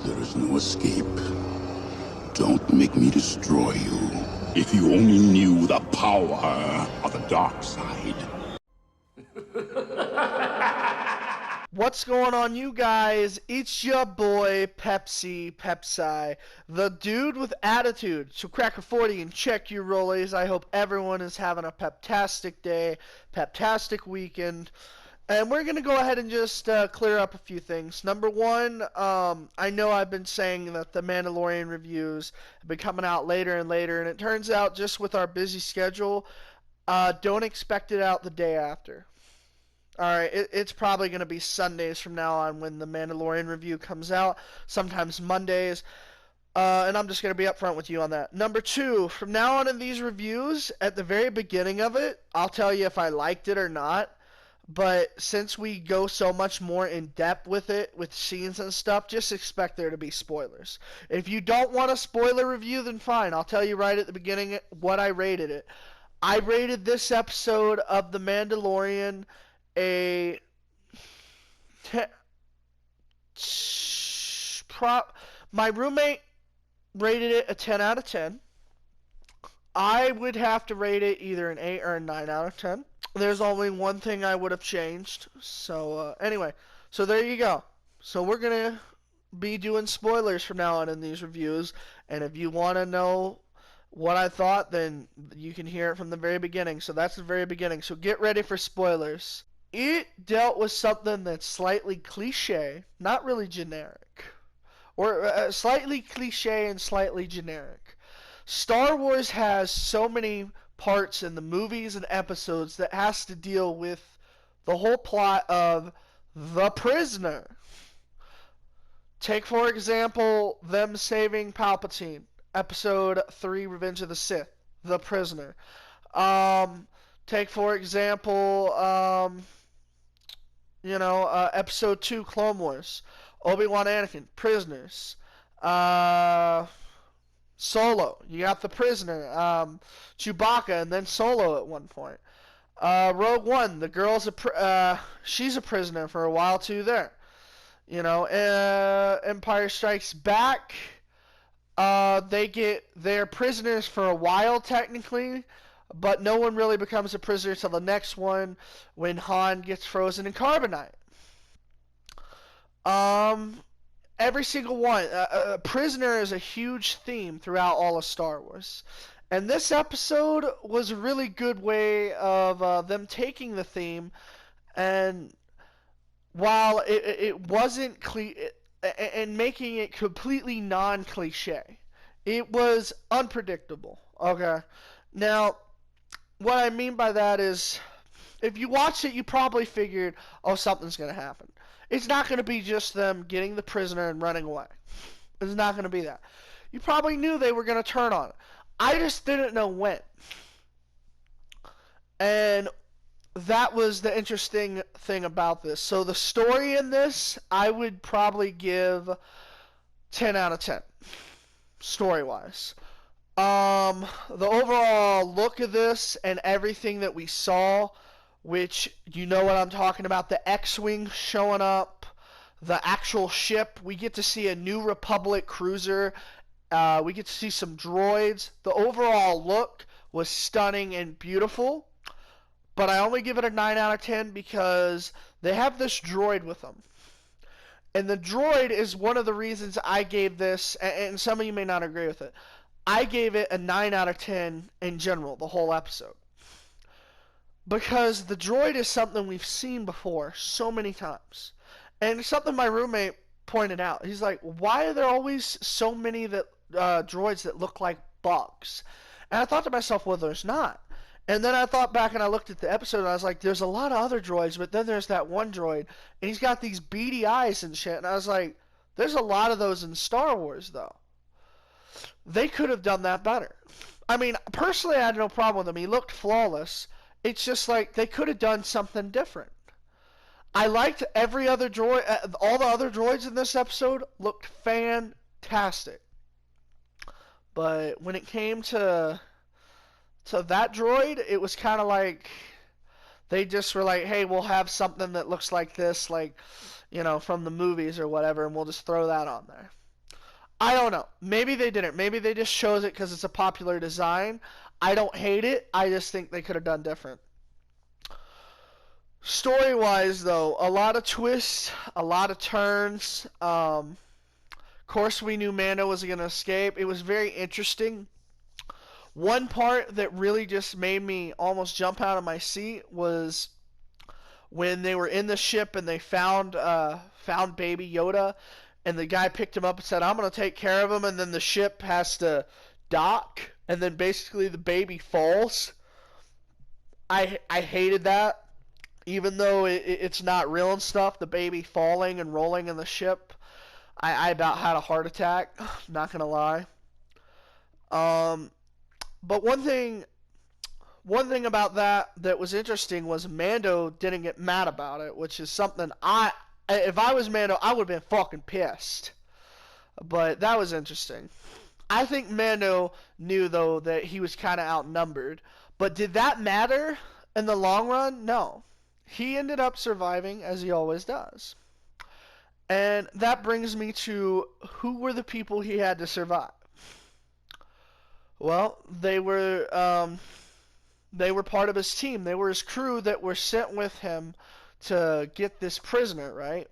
There is no escape. Don't make me destroy you. If you only knew the power of the dark side. What's going on, you guys? It's your boy, Pepsi, the dude with attitude. So crack a 40 and check your rollies. I hope everyone is having a peptastic day, peptastic weekend. And we're going to go ahead and just clear up a few things. Number one, I know I've been saying that the Mandalorian reviews have been coming out later and later, and it turns out just with our busy schedule, don't expect it out the day after. Alright, it's probably going to be Sundays from now on when the Mandalorian review comes out, sometimes Mondays, and I'm just going to be upfront with you on that. Number two, from now on in these reviews, at the very beginning of it, I'll tell you if I liked it or not, but since we go so much more in depth with it, with scenes and stuff, just expect there to be spoilers. If you don't want a spoiler review, then fine, I'll tell you right at the beginning what I rated it. I rated this episode of The Mandalorian a my roommate rated it a 10 out of 10. I would have to rate it either an 8 or a 9 out of 10. There's only one thing I would have changed. So anyway, so there you go. So we're going to be doing spoilers from now on in these reviews, and if you want to know what I thought, then you can hear it from the very beginning. So that's the very beginning. So get ready for spoilers. It dealt with something that's slightly cliche, not really generic. Or slightly cliche and slightly generic. Star Wars has so many parts in the movies and episodes that has to deal with the whole plot of the prisoner. Take, for example, them saving Palpatine. Episode 3, Revenge of the Sith. The prisoner. Take, for example, Episode 2, Clone Wars. Obi-Wan Anakin, prisoners. Solo, you got the prisoner. Chewbacca, and then Solo at one point. Rogue One, the girl's she's a prisoner for a while too there. Empire Strikes Back, they're prisoners for a while technically, but no one really becomes a prisoner till the next one when Han gets frozen in carbonite. Every single one. Prisoner is a huge theme throughout all of Star Wars. And this episode was a really good way of them taking the theme, and while it wasn't and making it completely non-cliche, it was unpredictable. Okay? Now, what I mean by that is, if you watched it, you probably figured, oh, something's going to happen. It's not going to be just them getting the prisoner and running away. It's not going to be that. You probably knew they were going to turn on it. I just didn't know when. And that was the interesting thing about this. So the story in this, I would probably give 10 out of 10, story-wise. The overall look of this and everything that we saw, which you know what I'm talking about, the X-Wing showing up, the actual ship, we get to see a New Republic cruiser, we get to see some droids. The overall look was stunning and beautiful, but I only give it a 9 out of 10 because they have this droid with them. And the droid is one of the reasons I gave this, and some of you may not agree with it, I gave it a 9 out of 10 in general, the whole episode. Because the droid is something we've seen before so many times. And it's something my roommate pointed out. He's like, why are there always so many droids that look like bugs? And I thought to myself, well, there's not. And then I thought back and I looked at the episode and I was like, there's a lot of other droids, but then there's that one droid. And he's got these beady eyes and shit. And I was like, there's a lot of those in Star Wars, though. They could have done that better. I mean, personally, I had no problem with him. He looked flawless. It's just like they could have done something different. I liked every other droid. All the other droids in this episode looked fantastic. But when it came to that droid, it was kind of like they just were like, hey, we'll have something that looks like this, like, from the movies or whatever, and we'll just throw that on there. I don't know. Maybe they didn't. Maybe they just chose it because it's a popular design. I don't hate it. I just think they could have done different. Story-wise, though, a lot of twists, a lot of turns. Of course, we knew Mando was going to escape. It was very interesting. One part that really just made me almost jump out of my seat was when they were in the ship and they found Baby Yoda, and the guy picked him up and said, "I'm going to take care of him," and then the ship has to dock, and then basically the baby falls. I hated that. Even though it's not real and stuff, the baby falling and rolling in the ship, I about had a heart attack. Not gonna lie. But one thing about that was interesting was Mando didn't get mad about it, which is something if I was Mando, I would have been fucking pissed. But that was interesting. I think Mando knew though that he was kind of outnumbered. But did that matter in the long run? No. He ended up surviving, as he always does. And that brings me to who were the people he had to survive. Well, they were part of his team. They were his crew that were sent with him to get this prisoner, right?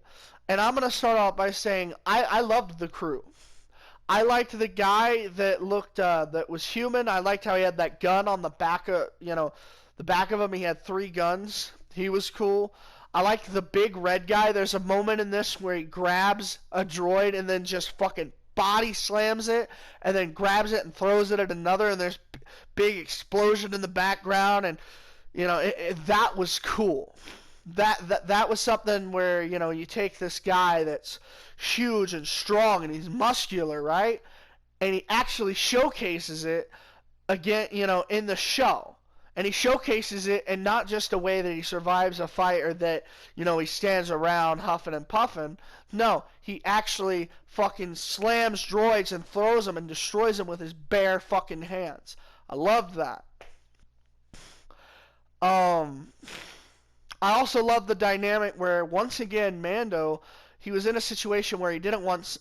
And I'm going to start off by saying I loved the crew. I liked the guy that looked that was human. I liked how he had that gun on the back of, the back of him. He had 3 guns. He was cool. I liked the big red guy. There's a moment in this where he grabs a droid and then just fucking body slams it and then grabs it and throws it at another, and there's big explosion in the background, and that was cool. That was something where you take this guy that's huge and strong and he's muscular, right? And he actually showcases it again, in the show. And he showcases it in not just a way that he survives a fight or that, he stands around huffing and puffing. No, he actually fucking slams droids and throws them and destroys them with his bare fucking hands. I loved that. I also love the dynamic where, once again, Mando, he was in a situation where he didn't want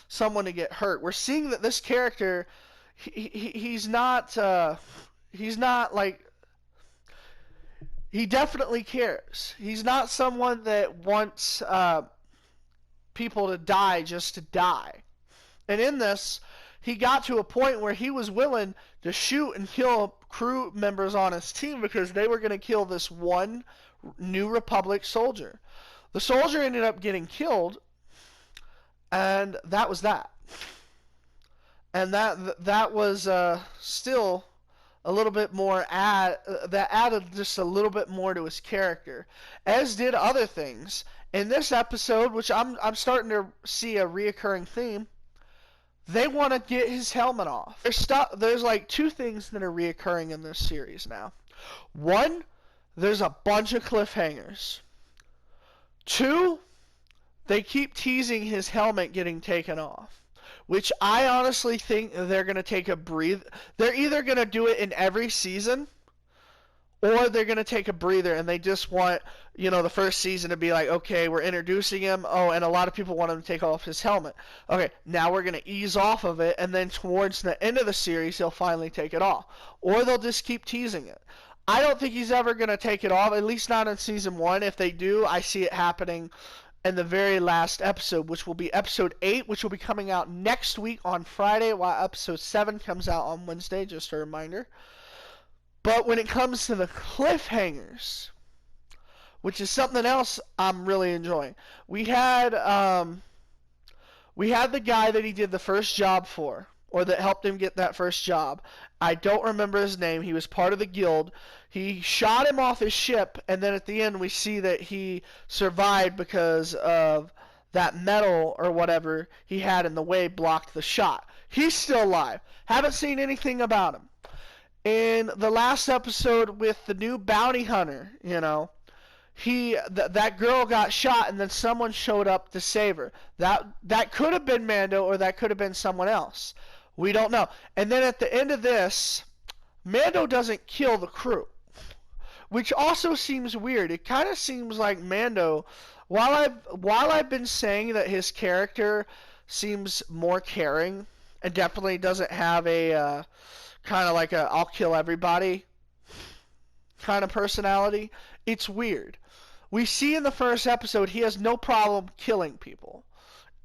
someone to get hurt. We're seeing that this character, he's not like, he definitely cares. He's not someone that wants people to die just to die. And in this, he got to a point where he was willing to shoot and kill crew members on his team because they were going to kill this one New Republic soldier. The soldier ended up getting killed, and that was that. And that was still a little bit more that added just a little bit more to his character, as did other things. In this episode, which I'm starting to see a reoccurring theme, they want to get his helmet off. There's like 2 things that are reoccurring in this series now. 1, there's a bunch of cliffhangers. 2, they keep teasing his helmet getting taken off. Which I honestly think they're going to take a breather. They're either going to do it in every season, or they're going to take a breather, and they just want, the first season to be like, okay, we're introducing him. Oh, and a lot of people want him to take off his helmet. Okay, now we're going to ease off of it, and then towards the end of the series, he'll finally take it off. Or they'll just keep teasing it. I don't think he's ever going to take it off, at least not in season 1. If they do, I see it happening in the very last episode, which will be episode 8, which will be coming out next week on Friday, while episode 7 comes out on Wednesday, just a reminder. But when it comes to the cliffhangers, which is something else I'm really enjoying, we had the guy that he did the first job for, or that helped him get that first job. I don't remember his name. He was part of the guild. He shot him off his ship, and then at the end we see that he survived because of that metal or whatever he had in the way blocked the shot. He's still alive. Haven't seen anything about him. In the last episode with the new bounty hunter, that girl got shot and then someone showed up to save her. That could have been Mando, or that could have been someone else. We don't know. And then at the end of this, Mando doesn't kill the crew, which also seems weird. It kind of seems like Mando, while I've been saying that his character seems more caring and definitely doesn't have a kind of like a I'll kill everybody kind of personality. It's weird. We see in the first episode he has no problem killing people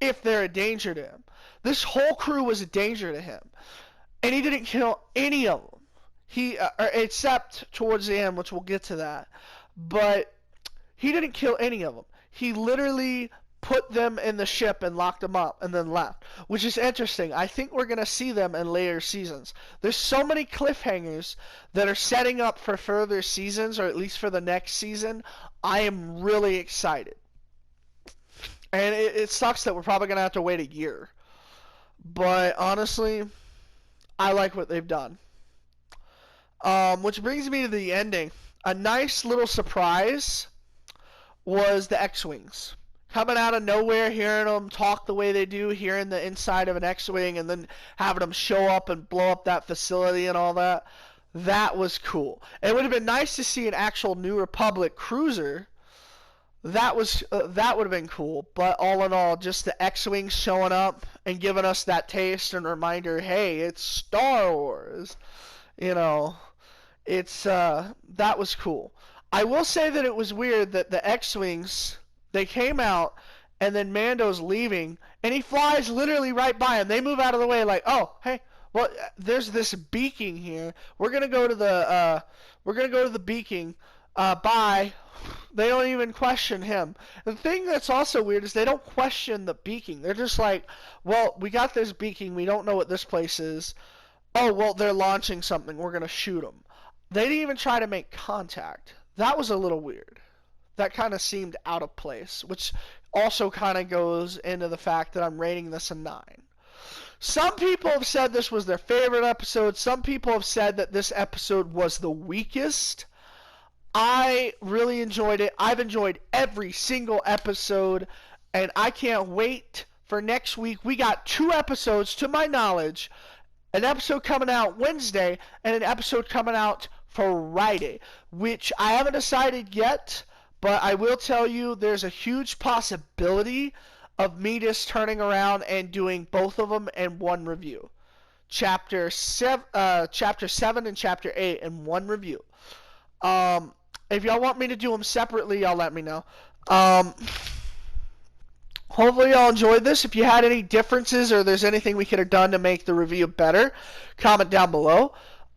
if they're a danger to him. This whole crew was a danger to him, and he didn't kill any of them. Except towards the end, which we'll get to that. But he didn't kill any of them. He literally put them in the ship and locked them up and then left, which is interesting. I think we're going to see them in later seasons. There's so many cliffhangers that are setting up for further seasons, or at least for the next season. I am really excited. And it sucks that we're probably going to have to wait a year. But honestly, I like what they've done. Which brings me to the ending. A nice little surprise was the X-Wings. Coming out of nowhere, hearing them talk the way they do, hearing the inside of an X-Wing, and then having them show up and blow up that facility and all that. That was cool. It would have been nice to see an actual New Republic cruiser. That would have been cool. But all in all, just the X-Wings showing up and giving us that taste and reminder, hey, it's Star Wars. You know, it's that was cool. I will say that it was weird that the X-Wings, they came out, and then Mando's leaving, and he flies literally right by him. They move out of the way like, oh, hey, well, there's this beaking here. We're gonna go to the beaking. Bye. They don't even question him. The thing that's also weird is they don't question the beaking. They're just like, well, we got this beaking. We don't know what this place is. Oh, well, they're launching something. We're gonna shoot them. They didn't even try to make contact. That was a little weird. That kind of seemed out of place, which also kind of goes into the fact that I'm rating this a 9. Some people have said this was their favorite episode. Some people have said that this episode was the weakest. I really enjoyed it. I've enjoyed every single episode, and I can't wait for next week. We got 2 episodes, to my knowledge. An episode coming out Wednesday and an episode coming out Friday, which I haven't decided yet, but I will tell you there's a huge possibility of me just turning around and doing both of them in one review. Chapter 7 and Chapter 8 in one review. If y'all want me to do them separately, y'all let me know. Hopefully y'all enjoyed this. If you had any differences or there's anything we could have done to make the review better, comment down below.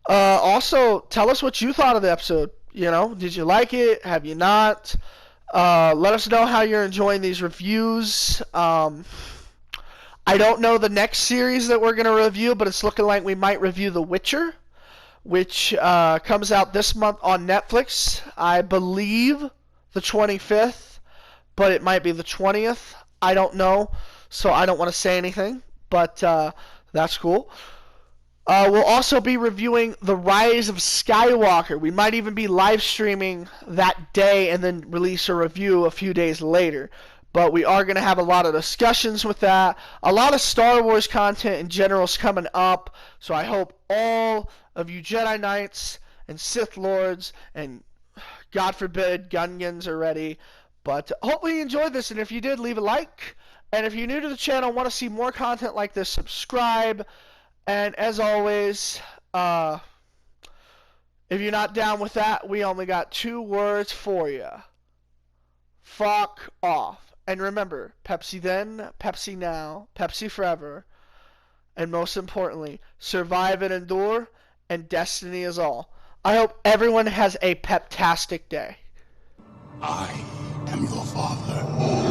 Also, tell us what you thought of the episode. You know, did you like it? Have you not? Let us know how you're enjoying these reviews. I don't know the next series that we're going to review, but it's looking like we might review The Witcher, which comes out this month on Netflix. I believe the 25th, but it might be the 20th. I don't know, so I don't want to say anything, but that's cool. We'll also be reviewing The Rise of Skywalker. We might even be live streaming that day and then release a review a few days later. But we are going to have a lot of discussions with that. A lot of Star Wars content in general is coming up. So I hope all of you Jedi Knights and Sith Lords and, God forbid, Gungans are ready. But hopefully you enjoyed this. And if you did, leave a like. And if you're new to the channel and want to see more content like this, subscribe. And as always, if you're not down with that, we only got 2 words for you. Fuck off. And remember, Pepsi then, Pepsi now, Pepsi forever. And most importantly, survive and endure, and destiny is all. I hope everyone has a peptastic day. I am your father.